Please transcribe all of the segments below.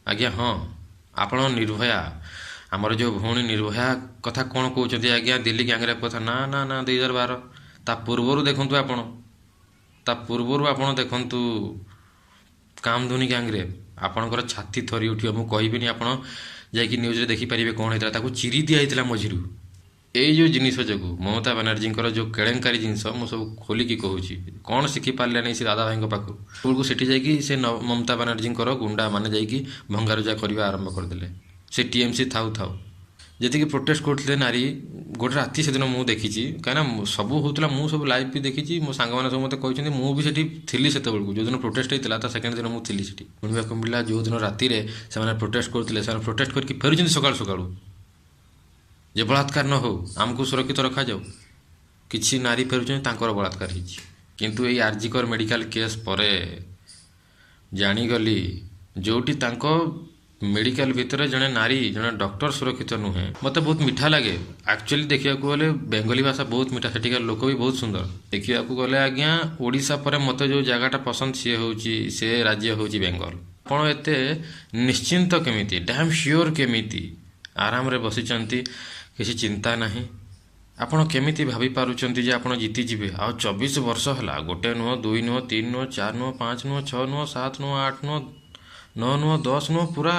ଆଜ୍ଞା ହଁ, ଆପଣ ନିର୍ଭୟା ଆମର ଯେଉଁ ଭଉଣୀ ନିର୍ଭୟା କଥା କ'ଣ କହୁଛନ୍ତି ଆଜ୍ଞା? ଦିଲ୍ଲୀ ଗ୍ୟାଙ୍ଗରେପ୍ କଥା? ନା ନା ନା, 2012। ତା ପୂର୍ବରୁ ଦେଖନ୍ତୁ ଆପଣ, ତା ପୂର୍ବରୁ ଆପଣ ଦେଖନ୍ତୁ କାମଧୁନି ଗ୍ୟାଙ୍ଗରେପ୍। ଆପଣଙ୍କର ଛାତି ଥରି ଉଠିବ। ମୁଁ କହିବିନି, ଆପଣ ଯାଇକି ନ୍ୟୁଜ୍ରେ ଦେଖିପାରିବେ କ'ଣ ହେଇଥିଲା। ତାକୁ ଚିରି ଦିଆହେଇଥିଲା ମଝିରୁ। ଏଇ ଯେଉଁ ଜିନିଷ ଯୋଗୁଁ ମମତା ବାନାର୍ଜୀଙ୍କର ଯେଉଁ କେଳେଙ୍କାରୀ ଜିନିଷ, ମୁଁ ସବୁ ଖୋଲିକି କହୁଛି। କ'ଣ ଶିଖିପାରିଲାନି ସେ ଦାଦା ଭାଇଙ୍କ ପାଖରୁ? ବେଳକୁ ସେଠି ଯାଇକି ସେ ମମତା ବାନାର୍ଜୀଙ୍କର ଗୁଣ୍ଡା ମାନେ ଯାଇକି ଭଙ୍ଗାରୁଜା କରିବା ଆରମ୍ଭ କରିଦେଲେ। ସେ ଟିଏମ୍ସି ଥାଉ ଥାଉ ଯେତିକି ପ୍ରୋଟେଷ୍ଟ କରୁଥିଲେ ନାରୀ, ଗୋଟେ ରାତି ସେଦିନ ମୁଁ ଦେଖିଛି। କାହିଁକିନା ସବୁ ହେଉଥିଲା, ମୁଁ ସବୁ ଲାଇଭ୍ ବି ଦେଖିଛି। ମୋ ସାଙ୍ଗମାନେ ସବୁ ମୋତେ କହିଛନ୍ତି, ମୁଁ ବି ସେଠି ଥିଲି ସେତେବେଳକୁ। ଯେଉଁଦିନ ପ୍ରୋଟେଷ୍ଟ ହେଇଥିଲା ତା ସେକେଣ୍ଡ ଦିନ ମୁଁ ଥିଲି ସେଠି। ଶୁଣିବାକୁ ମିଳିଲା ଯେଉଁଦିନ ରାତିରେ ସେମାନେ ପ୍ରୋଟେଷ୍ଟ କରୁଥିଲେ, ସେମାନେ ପ୍ରୋଟେଷ୍ଟ କରିକି ଫେରୁଛନ୍ତି ସକାଳୁ ସକାଳୁ। ଯେ ବଳାତ୍କାର ନ ହେଉ, ଆମକୁ ସୁରକ୍ଷିତ ରଖାଯାଉ। କିଛି ନାରୀ ଫେରୁଛନ୍ତି, ତାଙ୍କର ବଳାତ୍କାର ହେଇଛି। କିନ୍ତୁ ଏଇ ଆର୍ଜିକର ମେଡ଼ିକାଲ କେସ୍ ପରେ ଜାଣିଗଲି, ଯେଉଁଠି ତାଙ୍କ ମେଡ଼ିକାଲ ଭିତରେ ଜଣେ ନାରୀ, ଜଣେ ଡକ୍ଟର ସୁରକ୍ଷିତ ନୁହେଁ। ମୋତେ ବହୁତ ମିଠା ଲାଗେ ଆକ୍ଚୁଆଲି। ଦେଖିବାକୁ ଗଲେ ବେଙ୍ଗଲୀ ଭାଷା ବହୁତ ମିଠା, ସେଠିକାର ଲୋକ ବି ବହୁତ ସୁନ୍ଦର। ଦେଖିବାକୁ ଗଲେ ଆଜ୍ଞା, ଓଡ଼ିଶା ପରେ ମୋତେ ଯେଉଁ ଜାଗାଟା ପସନ୍ଦ ସିଏ ହେଉଛି, ସେ ରାଜ୍ୟ ହେଉଛି ବେଙ୍ଗଲ। ଆପଣ ଏତେ ନିଶ୍ଚିନ୍ତ କେମିତି, ଡ୍ୟାମ୍ ସିଓର କେମିତି ଆରାମରେ ବସିଛନ୍ତି, କିଛି ଚିନ୍ତା ନାହିଁ? ଆପଣ କେମିତି ଭାବିପାରୁଛନ୍ତି ଯେ ଆପଣ ଜିତିଯିବେ? ଆଉ 24 ବର୍ଷ ହେଲା, ଗୋଟେ ନୁହଁ, ଦୁଇ ନୁହଁ, ତିନି ନୁହଁ, ଚାରି ନୁହଁ, ପାଞ୍ଚ ନୁହଁ, ଛଅ ନୁହଁ, ସାତ ନୁହଁ, ଆଠ ନୁହଁ, 9 ନୁହଁ, 10 ନୁହଁ, ପୁରା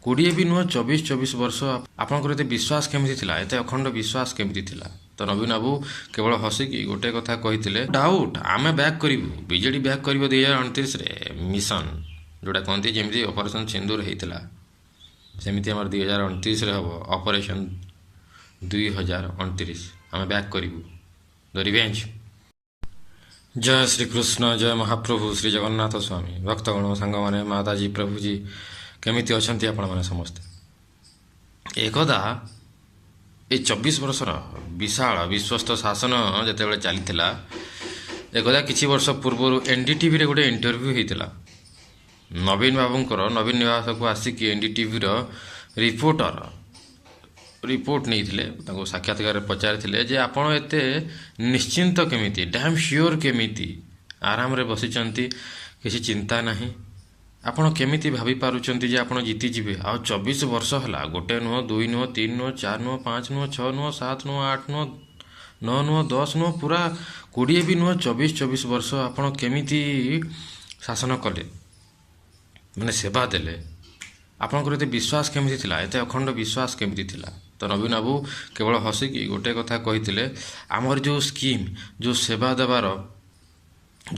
20 ବି ନୁହଁ, 24 ବର୍ଷ। ଆପଣଙ୍କର ଏତେ ବିଶ୍ୱାସ କେମିତି ଥିଲା? ଏତେ ଅଖଣ୍ଡ ବିଶ୍ୱାସ କେମିତି ଥିଲା? ତ ନବୀନ ବାବୁ କେବଳ ହସିକି ଗୋଟେ କଥା କହିଥିଲେ, ଡାଉଟ୍ ଆମେ ବ୍ୟାକ୍ କରିବୁ, ବିଜେଡ଼ି ବ୍ୟାକ୍ କରିବ 2029ରେ ମିଶନ, ଯେଉଁଟା କହନ୍ତି ଯେମିତି ଅପରେସନ୍ ସିନ୍ଦୁର ହେଇଥିଲା, ସେମିତି ଆମର 2029ରେ ହେବ ଅପରେସନ୍ 2029। ଆମେ ବ୍ୟାକ୍ କରିବୁ, ଦ ରିଭେଞ୍ଜ। ଜୟ ଶ୍ରୀକୃଷ୍ଣ, ଜୟ ମହାପ୍ରଭୁ ଶ୍ରୀ ଜଗନ୍ନାଥ ସ୍ୱାମୀ, ଭକ୍ତଗଣ, ସାଙ୍ଗମାନେ, ମାତାଜୀ, ପ୍ରଭୁଜୀ, କେମିତି ଅଛନ୍ତି ଆପଣମାନେ ସମସ୍ତେ? ଏକଦା ଏ 24 ବର୍ଷର ବିଶାଳ ବିଶ୍ୱସ୍ତ ଶାସନ ଯେତେବେଳେ ଚାଲିଥିଲା, ଏକଦା କିଛି ବର୍ଷ ପୂର୍ବରୁ NDTVରେ ଗୋଟେ ଇଣ୍ଟରଭ୍ୟୁ ହେଇଥିଲା। ନବୀନ ବାବୁଙ୍କର, ନବୀନ ନିବାସକୁ ଆସିକି NDTVର ରିପୋର୍ଟର ରିପୋର୍ଟ ନେଇଥିଲେ। ତାଙ୍କୁ ସାକ୍ଷାତକାରରେ ପଚାରିଥିଲେ ଯେ ଆପଣ ଏତେ ନିଶ୍ଚିନ୍ତ କେମିତି, ଡ୍ୟାମ୍ ସିଓର କେମିତି ଆରାମରେ ବସିଛନ୍ତି, କିଛି ଚିନ୍ତା ନାହିଁ? ଆପଣ କେମିତି ଭାବିପାରୁଛନ୍ତି ଯେ ଆପଣ ଜିତିଯିବେ? ଆଉ 24 ବର୍ଷ ହେଲା, ଗୋଟେ ନୁହଁ, ଦୁଇ ନୁହଁ, ତିନି ନୁହଁ, ଚାରି ନୁହଁ, ପାଞ୍ଚ ନୁହଁ, ଛଅ ନୁହଁ, ସାତ ନୁହଁ, ଆଠ ନୁହଁ, 9 ନୁହଁ, 10 ନୁହଁ, ପୁରା 20 ବି ନୁହଁ, 24 ବର୍ଷ ଆପଣ କେମିତି ଶାସନ କଲେ, ମାନେ ସେବା ଦେଲେ? ଆପଣଙ୍କର ଏତେ ବିଶ୍ୱାସ କେମିତି ଥିଲା? ଏତେ ଅଖଣ୍ଡ ବିଶ୍ୱାସ କେମିତି ଥିଲା? ତ ନବୀନ ବାବୁ କେବଳ ହସିକି ଗୋଟେ କଥା କହିଥିଲେ, ଆମର ଯେଉଁ ସ୍କିମ୍, ଯେଉଁ ସେବା ଦେବାର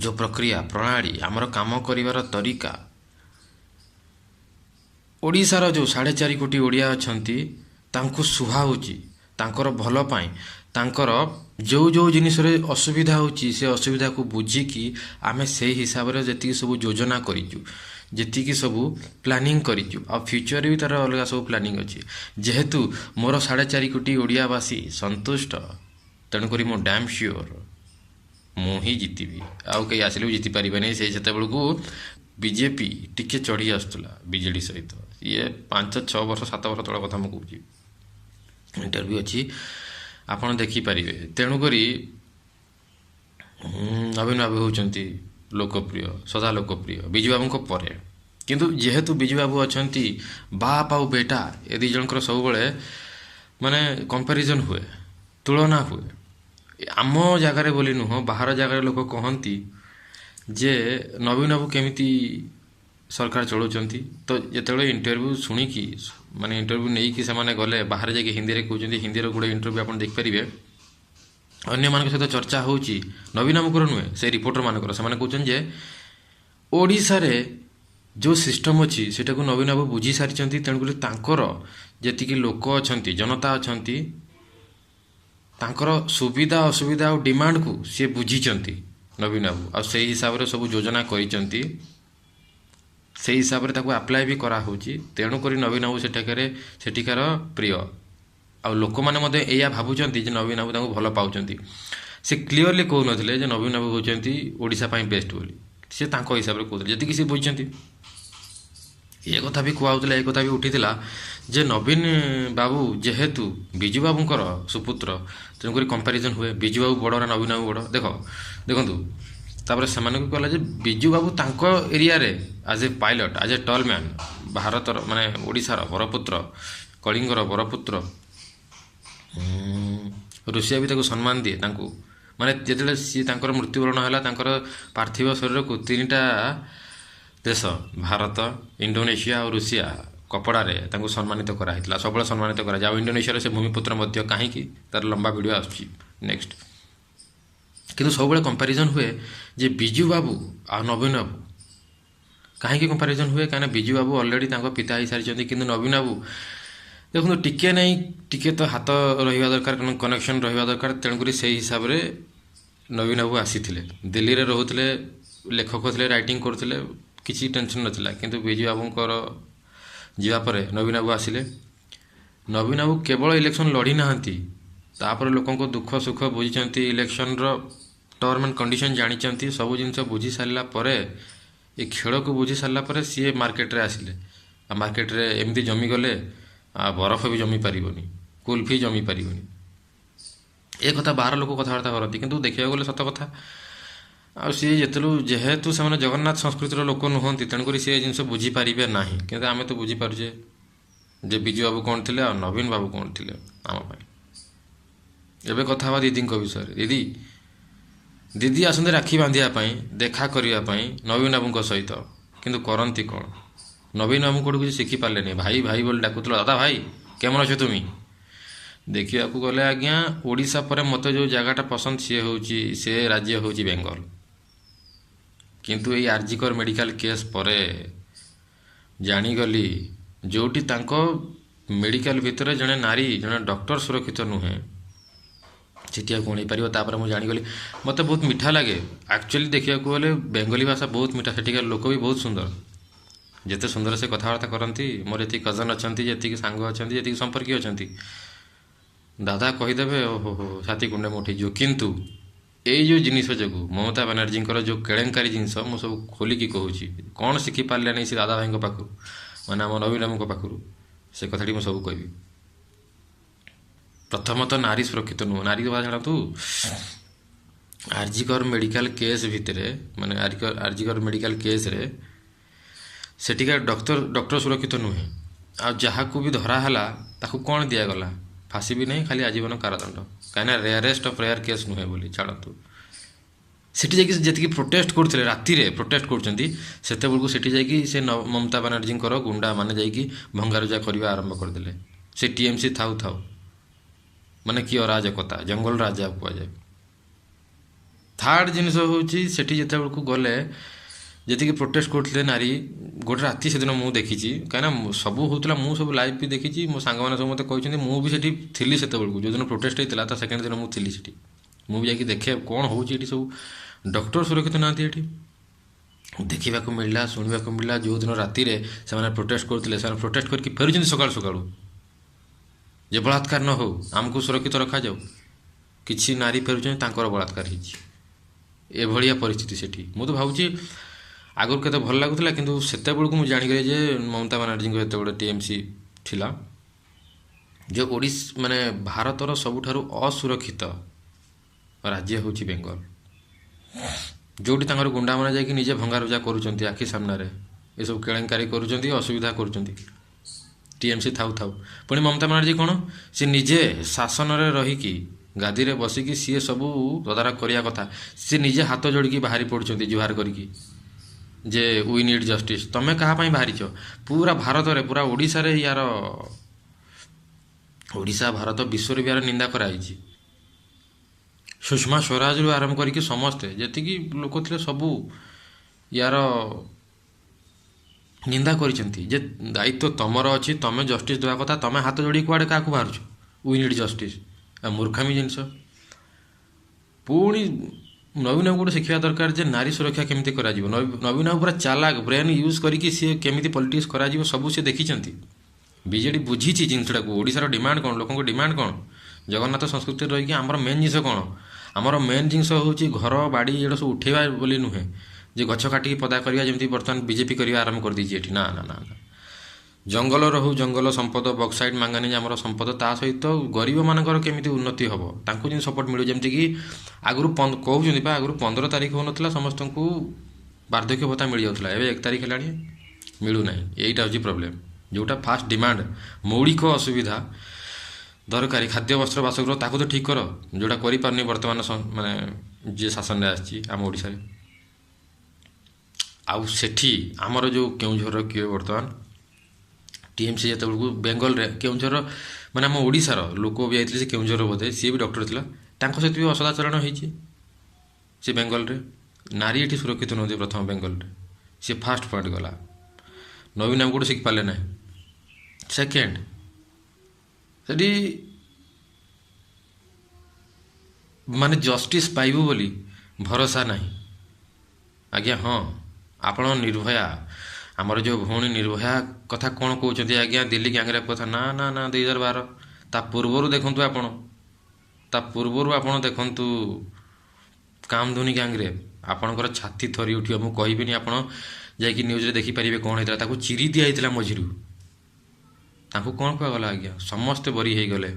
ଯେଉଁ ପ୍ରକ୍ରିୟା ପ୍ରଣାଳୀ, ଆମର କାମ କରିବାର ତରିକା, ଓଡ଼ିଶାର ଯେଉଁ 4.5 କୋଟି ଓଡ଼ିଆ ଅଛନ୍ତି ତାଙ୍କୁ ସୁହାଉଛି, ତାଙ୍କର ଭଲ ପାଇଁ, ତାଙ୍କର ଯେଉଁ ଯେଉଁ ଜିନିଷରେ ଅସୁବିଧା ହେଉଛି ସେ ଅସୁବିଧାକୁ ବୁଝିକି ଆମେ ସେଇ ହିସାବରେ ଯେତିକି ସବୁ ଯୋଜନା କରିଛୁ, ଯେତିକି ସବୁ ପ୍ଲାନିଂ କରିଛୁ, ଆଉ ଫ୍ୟୁଚରରେ ବି ତା'ର ଅଲଗା ସବୁ ପ୍ଲାନିଂ ଅଛି। ଯେହେତୁ ମୋର 4.5 କୋଟି ଓଡ଼ିଆବାସୀ ସନ୍ତୁଷ୍ଟ, ତେଣୁକରି ମୁଁ ଡ୍ୟାମ୍ ସିଓର ମୁଁ ହିଁ ଜିତିବି, ଆଉ କେହି ଆସିଲେ ବି ଜିତିପାରିବେନି। ସେଇ ସେତେବେଳକୁ ବିଜେପି ଟିକେ ଚଢ଼ି ଆସୁଥିଲା ବିଜେଡ଼ି ସହିତ। ଇଏ 5, 6 ବର୍ଷ, 7 ବର୍ଷ ତଳ କଥା ମୁଁ କହୁଛି। ଇଣ୍ଟରଭ୍ୟୁ ଅଛି, ଆପଣ ଦେଖିପାରିବେ। ତେଣୁକରି ନବୀନ ବାବୁ ହେଉଛନ୍ତି ଲୋକପ୍ରିୟ, ସଦା ଲୋକପ୍ରିୟ ବିଜୁ ବାବୁଙ୍କ ପରେ। କିନ୍ତୁ ଯେହେତୁ ବିଜୁ ବାବୁ ଅଛନ୍ତି, ବାପ ଆଉ ବେଟା ଏ ଦୁଇ ଜଣଙ୍କର ସବୁବେଳେ ମାନେ କମ୍ପାରିଜନ୍ ହୁଏ, ତୁଳନା ହୁଏ। ଆମ ଜାଗାରେ ବୋଲି ନୁହଁ, ବାହାର ଜାଗାରେ ଲୋକ କହନ୍ତି ଯେ ନବୀନ ବାବୁ କେମିତି ସରକାର ଚଳାଉଛନ୍ତି। ତ ଯେତେବେଳେ ଇଣ୍ଟରଭ୍ୟୁ ଶୁଣିକି, ମାନେ ଇଣ୍ଟରଭ୍ୟୁ ନେଇକି ସେମାନେ ଗଲେ, ବାହାରେ ଯାଇକି ହିନ୍ଦୀରେ କହୁଛନ୍ତି, ହିନ୍ଦୀର ଗୋଟେ ଇଣ୍ଟରଭ୍ୟୁ ଆପଣ ଦେଖିପାରିବେ। ଅନ୍ୟମାନଙ୍କ ସହିତ ଚର୍ଚ୍ଚା ହେଉଛି, ନବୀନ ବାବୁଙ୍କର ନୁହେଁ, ସେ ରିପୋର୍ଟରମାନଙ୍କର। ସେମାନେ କହୁଛନ୍ତି ଯେ ଓଡ଼ିଶାରେ ଯେଉଁ ସିଷ୍ଟମ୍ ଅଛି ସେଇଟାକୁ ନବୀନ ବାବୁ ବୁଝି ସାରିଛନ୍ତି, ତେଣୁକରି ତାଙ୍କର ଯେତିକି ଲୋକ ଅଛନ୍ତି, ଜନତା ଅଛନ୍ତି, ତାଙ୍କର ସୁବିଧା ଅସୁବିଧା ଆଉ ଡିମାଣ୍ଡକୁ ସିଏ ବୁଝିଛନ୍ତି ନବୀନ ବାବୁ, ଆଉ ସେଇ ହିସାବରେ ସବୁ ଯୋଜନା କରିଛନ୍ତି, ସେଇ ହିସାବରେ ତାକୁ ଆପ୍ଲାଏ ବି କରାହେଉଛି। ତେଣୁକରି ନବୀନ ବାବୁ ସେଠିକାର ପ୍ରିୟ, ଆଉ ଲୋକମାନେ ମଧ୍ୟ ଏଇଆ ଭାବୁଛନ୍ତି ଯେ ନବୀନ ବାବୁ ତାଙ୍କୁ ଭଲ ପାଉଛନ୍ତି। ସେ କ୍ଲିଅରଲି କହୁନଥିଲେ ଯେ ନବୀନ ବାବୁ ହେଉଛନ୍ତି ଓଡ଼ିଶା ପାଇଁ ବେଷ୍ଟ ବୋଲି, ସେ ତାଙ୍କ ହିସାବରେ କହୁଥିଲେ, ଯେତିକି ସେ ବୁଝିଛନ୍ତି। ଏ କଥା ବି କୁହାହେଉଥିଲା, ଏ କଥା ବି ଉଠିଥିଲା ଯେ ନବୀନ ବାବୁ ଯେହେତୁ ବିଜୁ ବାବୁଙ୍କର ସୁପୁତ୍ର, ତେଣୁକରି କମ୍ପାରିଜନ୍ ହୁଏ, ବିଜୁ ବାବୁ ବଡ଼ ନା ନବୀନ ବାବୁ ବଡ଼। ଦେଖନ୍ତୁ, ତାପରେ ସେମାନଙ୍କୁ କହିଲା ଯେ ବିଜୁ ବାବୁ ତାଙ୍କ ଏରିଆରେ ଆଜ୍ ଏ ପାଇଲଟ୍, ଆଜ୍ ଏ ଟଲ୍ ମ୍ୟାନ୍, ଭାରତର ମାନେ ଓଡ଼ିଶାର ବରପୁତ୍ର, କଳିଙ୍ଗର ବରପୁତ୍ର ରୁଷିଆ ବି ତାକୁ ସମ୍ମାନ ଦିଏ ତାଙ୍କୁ। ମାନେ ଯେତେବେଳେ ସିଏ ତାଙ୍କର ମୃତ୍ୟୁବରଣ ହେଲା, ତାଙ୍କର ପାର୍ଥିବ ଶରୀରକୁ 3ଟା ଦେଶ ଭାରତ, ଇଣ୍ଡୋନେସିଆ ଆଉ ରୁଷିଆ କପଡ଼ାରେ ତାଙ୍କୁ ସମ୍ମାନିତ କରାହେଇଥିଲା। ସବୁବେଳେ ସମ୍ମାନିତ କରାଯାଏ। ଆଉ ଇଣ୍ଡୋନେସିଆର ସେ ଭୂମିପୁତ୍ର ମଧ୍ୟ, କାହିଁକି ତାର ଲମ୍ବା ଭିଡ଼ିଓ ଆସୁଛି ନେକ୍ସଟ। କିନ୍ତୁ ସବୁବେଳେ କମ୍ପାରିଜନ୍ ହୁଏ ଯେ ବିଜୁ ବାବୁ ଆଉ ନବୀନ ବାବୁ। କାହିଁକି କମ୍ପାରିଜନ୍ ହୁଏ? କାହିଁକିନା ବିଜୁ ବାବୁ ଅଲରେଡ଼ି ତାଙ୍କ ପିତା ହେଇସାରିଛନ୍ତି, କିନ୍ତୁ ନବୀନ ବାବୁ ଦେଖନ୍ତୁ ଟିକେ ନାହିଁ ଟିକେ ତ ହାତ ରହିବା ଦରକାର, କନେକ୍ସନ୍ ରହିବା ଦରକାର। ତେଣୁକରି ସେଇ ହିସାବରେ ନବୀନ ବାବୁ ଆସିଥିଲେ। ଦିଲ୍ଲୀରେ ରହୁଥିଲେ, ଲେଖକ ଥିଲେ, ରାଇଟିଂ କରୁଥିଲେ, କିଛି ଟେନସନ୍ ନଥିଲା। କିନ୍ତୁ ବିଜୁ ବାବୁଙ୍କର ଯିବା ପରେ ନବୀନ ବାବୁ ଆସିଲେ। ନବୀନ ବାବୁ କେବଳ ଇଲେକ୍ସନ୍ ଲଢ଼ି ନାହାନ୍ତି, ତାପରେ ଲୋକଙ୍କ ଦୁଃଖ ସୁଖ ବୁଝିଛନ୍ତି, ଇଲେକ୍ସନ୍ର ଟର୍ମ ଆଣ୍ଡ କଣ୍ଡିସନ୍ ଜାଣିଛନ୍ତି। ସବୁ ଜିନିଷ ବୁଝି ସାରିଲା ପରେ, ଏ ଖେଳକୁ ବୁଝି ସାରିଲା ପରେ ସିଏ ମାର୍କେଟରେ ଆସିଲେ। ଆଉ ମାର୍କେଟରେ ଏମିତି ଜମିଗଲେ, ଆଉ ବରଫ ବି ଜମି ପାରିବନି, କୁଲଫି ଜମି ପାରିବନି। ଏ କଥା ବାହାର ଲୋକ କଥାବାର୍ତ୍ତା କରନ୍ତି, କିନ୍ତୁ ଦେଖିବାକୁ ଗଲେ ସତ କଥା। ଆଉ ସିଏ ଯେହେତୁ ସେମାନେ ଜଗନ୍ନାଥ ସଂସ୍କୃତିର ଲୋକ ନୁହନ୍ତି, ତେଣୁକରି ସେ ଜିନିଷ ବୁଝିପାରିବେ ନାହିଁ। କିନ୍ତୁ ଆମେ ତ ବୁଝିପାରୁଛେ ଯେ ବିଜୁ ବାବୁ କ'ଣ ଥିଲେ ଆଉ ନବୀନ ବାବୁ କ'ଣ ଥିଲେ ଆମ ପାଇଁ। ଏବେ କଥା ହେବା ଦିଦିଙ୍କ ବିଷୟରେ। ଦିଦି ଆସନ୍ତି ରାକ୍ଷୀ ବାନ୍ଧିବା ପାଇଁ, ଦେଖା କରିବା ପାଇଁ ନବୀନ ବାବୁଙ୍କ ସହିତ, କିନ୍ତୁ କରନ୍ତି କ'ଣ? ନବୀନ ବାବୁଙ୍କଠୁ କିଛି ଶିଖିପାରିଲେନି। ଭାଇ ଭାଇ ବୋଲି ଡାକୁଥିଲ, ଦାଦା ଭାଇ କେମନ ଅଛ ତୁମି? ଦେଖିବାକୁ ଗଲେ ଆଜ୍ଞା, ଓଡ଼ିଶା ପରେ ମୋତେ ଯେଉଁ ଜାଗାଟା ପସନ୍ଦ ସେ ରାଜ୍ୟ ହେଉଛି ବେଙ୍ଗଲ। କିନ୍ତୁ ଏଇ ଆର୍ଜିକର ମେଡ଼ିକାଲ କେସ୍ ପରେ ଜାଣିଗଲି, ଯେଉଁଠି ତାଙ୍କ ମେଡ଼ିକାଲ ଭିତରେ ଜଣେ ନାରୀ, ଜଣେ ଡକ୍ଟର ସୁରକ୍ଷିତ ନୁହେଁ, ସେଠି ଆଉ କ'ଣ ହେଇପାରିବ? ତାପରେ ମୁଁ ଜାଣିଗଲି, ମୋତେ ବହୁତ ମିଠା ଲାଗେ ଆକ୍ଚୁଆଲି ଦେଖିବାକୁ ଗଲେ। ବେଙ୍ଗଲୀ ଭାଷା ବହୁତ ମିଠା, ସେଠିକାର ଲୋକ ବି ବହୁତ ସୁନ୍ଦର। ଯେତେ ସୁନ୍ଦର ସେ କଥାବାର୍ତ୍ତା କରନ୍ତି। ମୋର ଯେତିକି କଜନ୍ ଅଛନ୍ତି, ଯେତିକି ସାଙ୍ଗ ଅଛନ୍ତି, ଯେତିକି ସମ୍ପର୍କୀୟ ଅଛନ୍ତି, ଦାଦା କହିଦେବେ ଓହୋ ଛାତି କୁଣ୍ଡେ ଉଠିଯିବ। କିନ୍ତୁ ଏଇ ଯେଉଁ ଜିନିଷ ଯୋଗୁଁ ମମତା ବାନାର୍ଜୀଙ୍କର ଯେଉଁ କେଳେଙ୍କାରୀ ଜିନିଷ, ମୁଁ ସବୁ ଖୋଲିକି କହୁଛି। କ'ଣ ଶିଖିପାରିଲେନି ସେ ଦାଦା ଭାଇଙ୍କ ପାଖରୁ, ମାନେ ଆମ ନବୀନ ବାବୁଙ୍କ ପାଖରୁ, ସେ କଥାଟି ମୁଁ ସବୁ କହିବି। ପ୍ରଥମତଃ ନାରୀ ସୁରକ୍ଷିତ ନୁହଁ। ନାରୀ ଛାଡ଼ନ୍ତୁ, ଆର୍ଜିକର ମେଡ଼ିକାଲ କେସ୍ ଭିତରେ, ମାନେ ଆର୍ଜିକର ମେଡ଼ିକାଲ କେସ୍ରେ ସେଠିକାର ଡକ୍ଟର ସୁରକ୍ଷିତ ନୁହେଁ। ଆଉ ଯାହାକୁ ବି ଧରା ହେଲା ତାକୁ କ'ଣ ଦିଆଗଲା? ଫାଶୀ ବି ନାହିଁ, ଖାଲି ଆଜୀବନ କାରାଦଣ୍ଡ। କାହିଁକିନା ରେୟାରେଷ୍ଟ ଅଫ୍ ରେୟାର କେସ୍ ନୁହେଁ ବୋଲି। ଛାଡ଼ନ୍ତୁ, ସେଠି ଯାଇକି ଯେତିକି ପ୍ରୋଟେଷ୍ଟ କରୁଥିଲେ, ରାତିରେ ପ୍ରୋଟେଷ୍ଟ କରୁଛନ୍ତି, ସେତେବେଳକୁ ସେଠି ଯାଇକି ସେ ମମତା ବାନାର୍ଜୀଙ୍କର ଗୁଣ୍ଡାମାନେ ଯାଇକି ଭଙ୍ଗାରୁଜା କରିବା ଆରମ୍ଭ କରିଦେଲେ। ସେ ଟିଏମ୍ସି ଥାଉ ମାନେ କି ଅରାଜକତା, ଜଙ୍ଗଲ ରାଜା କୁହାଯାଏ। ଥାର୍ଡ଼ ଜିନିଷ ହେଉଛି, ସେଠି ଯେତେବେଳକୁ ଗଲେ ଯେତିକି ପ୍ରୋଟେଷ୍ଟ କରୁଥିଲେ ନାରୀ, ଗୋଟେ ରାତି ସେଦିନ ମୁଁ ଦେଖିଛି। କାହିଁକିନା ସବୁ ହେଉଥିଲା, ମୁଁ ସବୁ ଲାଇଭ୍ ବି ଦେଖିଛି। ମୋ ସାଙ୍ଗମାନେ ସବୁ ମୋତେ କହିଛନ୍ତି, ମୁଁ ବି ସେଠି ଥିଲି ସେତେବେଳକୁ। ଯେଉଁଦିନ ପ୍ରୋଟେଷ୍ଟ ହେଇଥିଲା ତା ସେକେଣ୍ଡ ଦିନ ମୁଁ ଥିଲି ସେଠି। ମୁଁ ବି ଯାଇକି ଦେଖେ କ'ଣ ହେଉଛି ଏଠି। ସବୁ ଡକ୍ଟର ସୁରକ୍ଷିତ ନାହାନ୍ତି ଏଠି, ଦେଖିବାକୁ ମିଳିଲା, ଶୁଣିବାକୁ ମିଳିଲା। ଯେଉଁଦିନ ରାତିରେ ସେମାନେ ପ୍ରୋଟେଷ୍ଟ କରୁଥିଲେ, ସେମାନେ ପ୍ରୋଟେଷ୍ଟ କରିକି ଫେରୁଛନ୍ତି ସକାଳୁ ଯେ ବଳାତ୍କାର ନ ହେଉ, ଆମକୁ ସୁରକ୍ଷିତ ରଖାଯାଉ। କିଛି ନାରୀ ଫେରୁଛନ୍ତି, ତାଙ୍କର ବଳାତ୍କାର ହେଇଛି। ଏଭଳିଆ ପରିସ୍ଥିତି ସେଠି। ମୁଁ ତ ଭାବୁଛି ଆଗରୁ କେତେ ଭଲ ଲାଗୁଥିଲା, କିନ୍ତୁ ସେତେବେଳକୁ ମୁଁ ଜାଣିଗଲି ଯେ ମମତା ବାନାର୍ଜୀଙ୍କ ଯେତେବେଳେ ଟିଏମ୍ସି ଥିଲା, ଯେ ମାନେ ଭାରତର ସବୁଠାରୁ ଅସୁରକ୍ଷିତ ରାଜ୍ୟ ହେଉଛି ବେଙ୍ଗଲ। ଯେଉଁଠି ତାଙ୍କର ଗୁଣ୍ଡାମାନେ ଯାଇକି ନିଜେ ଭଙ୍ଗାରୁଜା କରୁଛନ୍ତି ଆଖି ସାମ୍ନାରେ, ଏସବୁ କେଳେଙ୍କାରୀ କରୁଛନ୍ତି, ଅସୁବିଧା କରୁଛନ୍ତି। ଟିଏମ୍ସି ଥାଉ। ପୁଣି ମମତା ବାନାର୍ଜୀ କ'ଣ, ସେ ନିଜେ ଶାସନରେ ରହିକି, ଗାଦିରେ ବସିକି ସିଏ ସବୁ ତଦାରଖ କରିବା କଥା। ସେ ନିଜେ ହାତ ଯୋଡ଼ିକି ବାହାରି ପଡ଼ୁଛନ୍ତି ଜୁହାର କରିକି ଯେ ୱି ନିଡ୍ ଜଷ୍ଟିସ୍। ତମେ କାହା ପାଇଁ ବାହାରିଛ? ପୁରା ଭାରତରେ, ପୁରା ଓଡ଼ିଶାରେ ଓଡ଼ିଶା, ଭାରତ, ବିଶ୍ୱରେ ବି ୟାର ନିନ୍ଦା କରାଯାଇଛି। ସୁଷମା ସ୍ୱରାଜରୁ ଆରମ୍ଭ କରିକି ସମସ୍ତେ ଯେତିକି ଲୋକ ଥିଲେ, ସବୁ ୟାର ନିନ୍ଦା କରିଛନ୍ତି ଯେ ଦାୟିତ୍ୱ ତମର ଅଛି, ତମେ ଜଷ୍ଟିସ୍ ଦେବା କଥା। ତମେ ହାତ ଯୋଡ଼ି କୁଆଡ଼େ କାହାକୁ ବାହାରୁଛ? We need justice. ମୂର୍ଖାମୀ ଜିନିଷ। ପୁଣି ନବୀନ ବାବୁ ଗୋଟେ ଶିଖିବା ଦରକାର ଯେ ନାରୀ ସୁରକ୍ଷା କେମିତି କରାଯିବ। ନବୀନ ବାବୁ ପୁରା ଚାଲାକ, ବ୍ରେନ୍ ୟୁଜ୍ କରିକି ସିଏ କେମିତି ପଲିଟିକ୍ସ କରାଯିବ ସବୁ ସେ ଦେଖିଛନ୍ତି। ବିଜେଡ଼ି ବୁଝିଛି ଜିନିଷଟାକୁ। ଓଡ଼ିଶାର ଡିମାଣ୍ଡ କ'ଣ, ଲୋକଙ୍କ ଡିମାଣ୍ଡ କ'ଣ? ଜଗନ୍ନାଥ ସଂସ୍କୃତିରେ ରହିକି ଆମର ମେନ୍ ଜିନିଷ କ'ଣ? ଆମର ମେନ୍ ଜିନିଷ ହେଉଛି ଘର ବାଡ଼ି, ଏଗୁଡ଼ା ସବୁ ଉଠେଇବା ବୋଲି ନୁହେଁ ଯେ ଗଛ କାଟିକି ପଦା କରିବା, ଯେମିତି ବର୍ତ୍ତମାନ ବିଜେପି କରିବା ଆରମ୍ଭ କରିଦେଇଛି ଏଠି। ନା। ଜଙ୍ଗଲ ରହୁ, ଜଙ୍ଗଲ ସମ୍ପଦ, ବକ୍ସାଇଟ୍, ମାଙ୍ଗାନିଜ୍ ଆମର ସମ୍ପଦ। ତା ସହିତ ଗରିବମାନଙ୍କର କେମିତି ଉନ୍ନତି ହେବ, ତାଙ୍କୁ ଯେମିତି ସପୋର୍ଟ ମିଳିବ। ଯେମିତିକି ଆଗରୁ କହୁଛନ୍ତି ଆଗରୁ 15 ତାରିଖ ହେଉନଥିଲା ସମସ୍ତଙ୍କୁ ବାର୍ଦ୍ଧକ୍ୟ ଭତ୍ତା ମିଳିଯାଉଥିଲା, ଏବେ 1 ତାରିଖ ହେଲାଣି। ମିଳୁନାହିଁ। ଏଇଟା ହେଉଛି ପ୍ରୋବ୍ଲେମ୍, ଯେଉଁଟା ଫାଷ୍ଟ ଡିମାଣ୍ଡ, ମୌଳିକ ଅସୁବିଧା ଦରକାରୀ ଖାଦ୍ୟ, ବସ୍ତ୍ର, ବାସଗୃହ, ତାକୁ ତ ଠିକ୍ କର, ଯେଉଁଟା କରିପାରୁନି ବର୍ତ୍ତମାନ ମାନେ ଯିଏ ଶାସନରେ ଆସିଛି ଆମ ଓଡ଼ିଶାରେ। ଆଉ ସେଠି ଆମର ଯେଉଁ କେଉଁଝରର କିଏ ବର୍ତ୍ତମାନ ଟିଏମ୍ସି ଯେତେବେଳକୁ ବେଙ୍ଗଲରେ କେଉଁଝରର ମାନେ ଆମ ଓଡ଼ିଶାର ଲୋକ ବି ଯାଇଥିଲେ, ସେ କେଉଁଝରର ବୋଧେ, ସିଏ ବି ଡକ୍ଟର ଥିଲା, ତାଙ୍କ ସହିତ ବି ଅସଦାଚରଣ ହେଇଛି ସେ ବେଙ୍ଗଲରେ। ନାରୀ ଏଠି ସୁରକ୍ଷିତ ନୁହନ୍ତି ପ୍ରଥମ ବେଙ୍ଗଲରେ, ସେ ଫାଷ୍ଟ ପଏଣ୍ଟ ଗଲା। ନବୀନ ବାବୁ କୋଉଠୁ ଶିଖିପାରିଲେ ନାହିଁ। ସେକେଣ୍ଡ, ସେଠି ମାନେ ଜଷ୍ଟିସ୍ ପାଇବୁ ବୋଲି ଭରସା ନାହିଁ। ଆଜ୍ଞା ହଁ, ଆପଣ ନିର୍ଭୟା, ଆମର ଯେଉଁ ଭଉଣୀ ନିର୍ଭୟା କଥା କ'ଣ କହୁଛନ୍ତି ଆଜ୍ଞା, ଦିଲ୍ଲୀ ଗ୍ୟାଙ୍ଗରେପ୍ କଥା, ନା ନା ନା 2012, ତା ପୂର୍ବରୁ ଦେଖନ୍ତୁ ଆପଣ, ତା ପୂର୍ବରୁ ଆପଣ ଦେଖନ୍ତୁ କାମଧୁନି ଗ୍ୟାଙ୍ଗରେପ୍, ଆପଣଙ୍କର ଛାତି ଥରି ଉଠିବ। ମୁଁ କହିବିନି, ଆପଣ ଯାଇକି ନ୍ୟୁଜ୍ରେ ଦେଖିପାରିବେ କ'ଣ ହେଇଥିଲା। ତାକୁ ଚିରି ଦିଆଯାଇଥିଲା ମଝିରୁ, ତାଙ୍କୁ କ'ଣ କୁହାଗଲା ଆଜ୍ଞା, ସମସ୍ତେ ବରି ହେଇଗଲେ,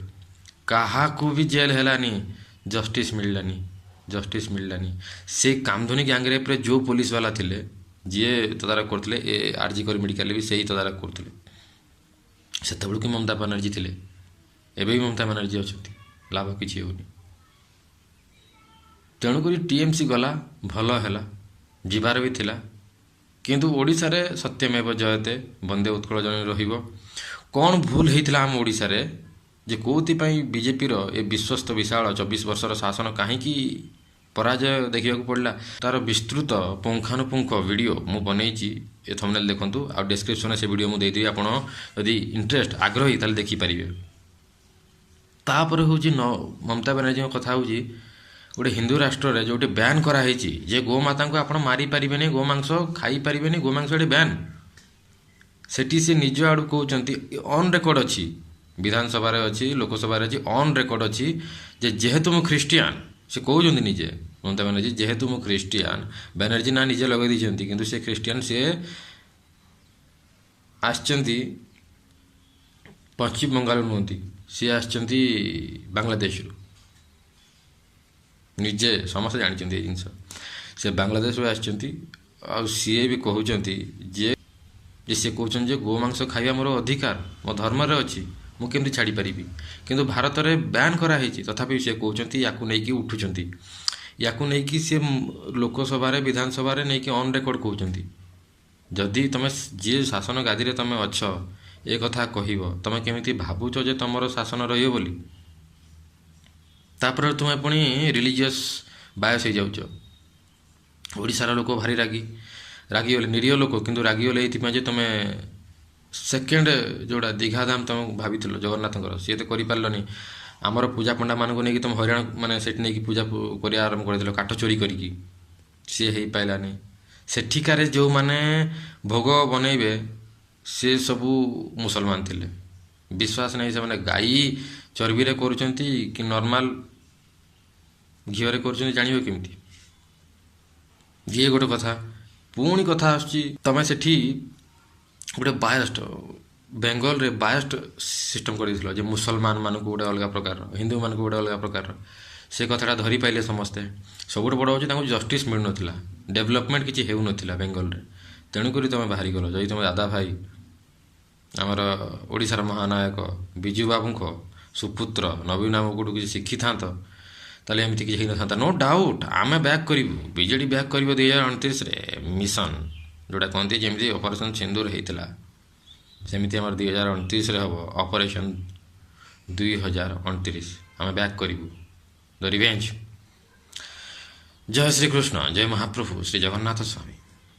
କାହାକୁ ବି ଜେଲ୍ ହେଲାନି, ଜଷ୍ଟିସ୍ ମିଳିଲାନି, ଜଷ୍ଟିସ୍ ମିଳିଲାନି। ସେ କାମଧୁନି ଗ୍ୟାଙ୍ଗରେପ୍ରେ ଯେଉଁ ପୋଲିସ ବାଲା ଥିଲେ, ଯିଏ ତଦାରଖ କରୁଥିଲେ, ଆର୍ଜିକର ମେଡ଼ିକାଲରେ ବି ସେଇ ତଦାରଖ କରୁଥିଲେ। ସେତେବେଳକୁ ମମତା ବାନାର୍ଜୀ ଥିଲେ, ଏବେ ବି ମମତା ବାନାର୍ଜୀ ଅଛନ୍ତି, ଲାଭ କିଛି ହେଉନି। ତେଣୁକରି ଟିଏମ୍ସି ଗଲା, ଭଲ ହେଲା, ଯିବାର ବି ଥିଲା, କିନ୍ତୁ ଓଡ଼ିଶାରେ ସତ୍ୟମେବ ଜୟତେ, ବନ୍ଦେ ଉତ୍କଳ ଜଣେ ରହିବ। କ'ଣ ଭୁଲ ହେଇଥିଲା ଆମ ଓଡ଼ିଶାରେ ଯେ କେଉଁଥିପାଇଁ ବିଜେପିର ଏ ବିଶ୍ୱସ୍ତ ବିଶାଳ 24 ବର୍ଷର ଶାସନ କାହିଁକି ପରାଜୟ ଦେଖିବାକୁ ପଡ଼ିଲା, ତାର ବିସ୍ତୃତ ପୁଙ୍ଖାନୁପୁଙ୍ଖ ଭିଡ଼ିଓ ମୁଁ ବନେଇଛି, ଏ ଥମ୍ବନେଲ୍ ଦେଖନ୍ତୁ, ଆଉ ଡେସ୍କ୍ରିପସନରେ ସେ ଭିଡ଼ିଓ ମୁଁ ଦେଇଦେବି, ଆପଣ ଯଦି ଇଣ୍ଟରେଷ୍ଟ ଆଗ୍ରହୀ ତାହେଲେ ଦେଖିପାରିବେ। ତାପରେ ହେଉଛି ମମତା ବାନାର୍ଜୀଙ୍କ କଥା ହେଉଛି ଗୋଟେ ହିନ୍ଦୁ ରାଷ୍ଟ୍ରରେ ଯେଉଁଠି ବ୍ୟାନ୍ କରାହେଇଛି ଯେ ଗୋମାତାଙ୍କୁ ଆପଣ ମାରିପାରିବେନି, ଗୋମାଂସ ଖାଇପାରିବେନି, ଗୋମାଂସ ଏଠି ବ୍ୟାନ୍, ସେଠି ସେ ନିଜ ଆଡ଼ୁ କହୁଛନ୍ତି, ଅନ୍ ରେକର୍ଡ଼ ଅଛି, ବିଧାନସଭାରେ ଅଛି, ଲୋକସଭାରେ ଅଛି, ଅନ୍ ରେକର୍ଡ଼ ଅଛି, ଯେ ଯେହେତୁ ମୁଁ ଖ୍ରୀଷ୍ଟିଆନ, ସେ କହୁଛନ୍ତି ନିଜେ ମମତା ବାନାର୍ଜୀ, ଯେହେତୁ ମୁଁ ଖ୍ରୀଷ୍ଟିଆନ, ବାନାର୍ଜୀ ନା ନିଜେ ଲଗେଇ ଦେଇଛନ୍ତି, କିନ୍ତୁ ସେ ଖ୍ରୀଷ୍ଟିଆନ, ସେ ଆସିଛନ୍ତି ପଶ୍ଚିମବଙ୍ଗାଳ ନୁହନ୍ତି, ସିଏ ଆସିଛନ୍ତି ବାଂଲାଦେଶରୁ, ନିଜେ ସମସ୍ତେ ଜାଣିଛନ୍ତି ଏ ଜିନିଷ, ସେ ବାଂଲାଦେଶରୁ ଆସିଛନ୍ତି। ଆଉ ସିଏ ବି କହୁଛନ୍ତି ଯେ ସିଏ କହୁଛନ୍ତି ଯେ ଗୋମାଂସ ଖାଇବା ମୋର ଅଧିକାର, ମୋ ଧର୍ମରେ ଅଛି, ମୁଁ କେମିତି ଛାଡ଼ିପାରିବି, କିନ୍ତୁ ଭାରତରେ ବ୍ୟାନ୍ କରାହେଇଛି, ତଥାପି ସେ କହୁଛନ୍ତି, ୟାକୁ ନେଇକି ଉଠୁଛନ୍ତି, ୟାକୁ ନେଇକି ସେ ଲୋକସଭାରେ ବିଧାନସଭାରେ ନେଇକି ଅନ୍ ରେକର୍ଡ଼ କହୁଛନ୍ତି। ଯଦି ତମେ ଯିଏ ଶାସନ ଗାଦିରେ ତମେ ଅଛ ଏ କଥା କହିବ, ତମେ କେମିତି ଭାବୁଛ ଯେ ତମର ଶାସନ ରହିବ ବୋଲି? ତାପରେ ତୁମେ ପୁଣି ରିଲିଜିୟସ୍ ବାୟସ୍ ହେଇଯାଉଛ। ଓଡ଼ିଶାର ଲୋକ ଭାରି ରାଗିଗଲେ, ନିରୀହ ଲୋକ, କିନ୍ତୁ ରାଗିଗଲେ ଏଇଥିପାଇଁ ଯେ ତମେ ସେକେଣ୍ଡ ଯେଉଁଟା ଦୀଘାଧାମ ତମେ ଭାବିଥିଲ ଜଗନ୍ନାଥଙ୍କର, ସିଏ ତ କରିପାରିଲନି। ଆମର ପୂଜା ପଣ୍ଡାମାନଙ୍କୁ ନେଇକି ତମେ ହଇରାଣ, ମାନେ ସେଠି ନେଇକି ପୂଜା କରିବା ଆରମ୍ଭ କରିଦେଲ କାଠ ଚୋରି କରିକି, ସିଏ ହେଇପାରିଲାନି। ସେଠିକାରେ ଯେଉଁମାନେ ଭୋଗ ବନେଇବେ ସେ ସବୁ ମୁସଲମାନ ଥିଲେ, ବିଶ୍ୱାସ ନାହିଁ ସେମାନେ ଗାଈ ଚର୍ବିରେ କରୁଛନ୍ତି କି ନର୍ମାଲ ଘିଅରେ କରୁଛନ୍ତି, ଜାଣିବ କେମିତି? ଇଏ ଗୋଟେ କଥା। ପୁଣି କଥା ଆସୁଛି, ତମେ ସେଠି ଗୋଟେ ବାୟସ୍ଡ, ବେଙ୍ଗଲରେ ବାୟସ୍ଡ ସିଷ୍ଟମ କରିଦେଇଥିଲ ଯେ ମୁସଲମାନମାନଙ୍କୁ ଗୋଟେ ଅଲଗା ପ୍ରକାରର, ହିନ୍ଦୁମାନଙ୍କୁ ଗୋଟେ ଅଲଗା ପ୍ରକାରର। ସେ କଥାଟା ଧରିପାରିଲେ ସମସ୍ତେ। ସବୁଠୁ ବଡ଼ ହେଉଛି ତାଙ୍କୁ ଜଷ୍ଟିସ୍ ମିଳୁନଥିଲା, ଡେଭଲପମେଣ୍ଟ କିଛି ହେଉନଥିଲା ବେଙ୍ଗଲରେ। ତେଣୁକରି ତୁମେ ବାହାରିଗଲ। ଯଦି ତୁମେ ଦାଦା ଭାଇ, ଆମର ଓଡ଼ିଶାର ମହାନାୟକ ବିଜୁ ବାବୁଙ୍କ ସୁପୁତ୍ର ନବୀନ ବାବୁଙ୍କଠୁ କିଛି ଶିଖିଥାନ୍ତ, ତାହେଲେ ଏମିତି କିଛି ହେଇନଥାନ୍ତା। ନୋ ଡାଉଟ୍ ଆମେ ବ୍ୟାକ୍ କରିବୁ, ବିଜେଡ଼ି ବ୍ୟାକ୍ କରିବ 2029ରେ ମିଶନ, ଯେଉଁଟା କହନ୍ତି ଯେମିତି ଅପରେସନ୍ ସିନ୍ଦୁର ହେଇଥିଲା, ସେମିତି ଆମର 2029ରେ ହେବ ଅପରେସନ୍ 2029। ଆମେ ବ୍ୟାକ୍ କରିବୁ ଦ ରିଭେଞ୍ଜ। ଜୟ ଶ୍ରୀକୃଷ୍ଣ, ଜୟ ମହାପ୍ରଭୁ ଶ୍ରୀ ଜଗନ୍ନାଥ ସ୍ୱାମୀ।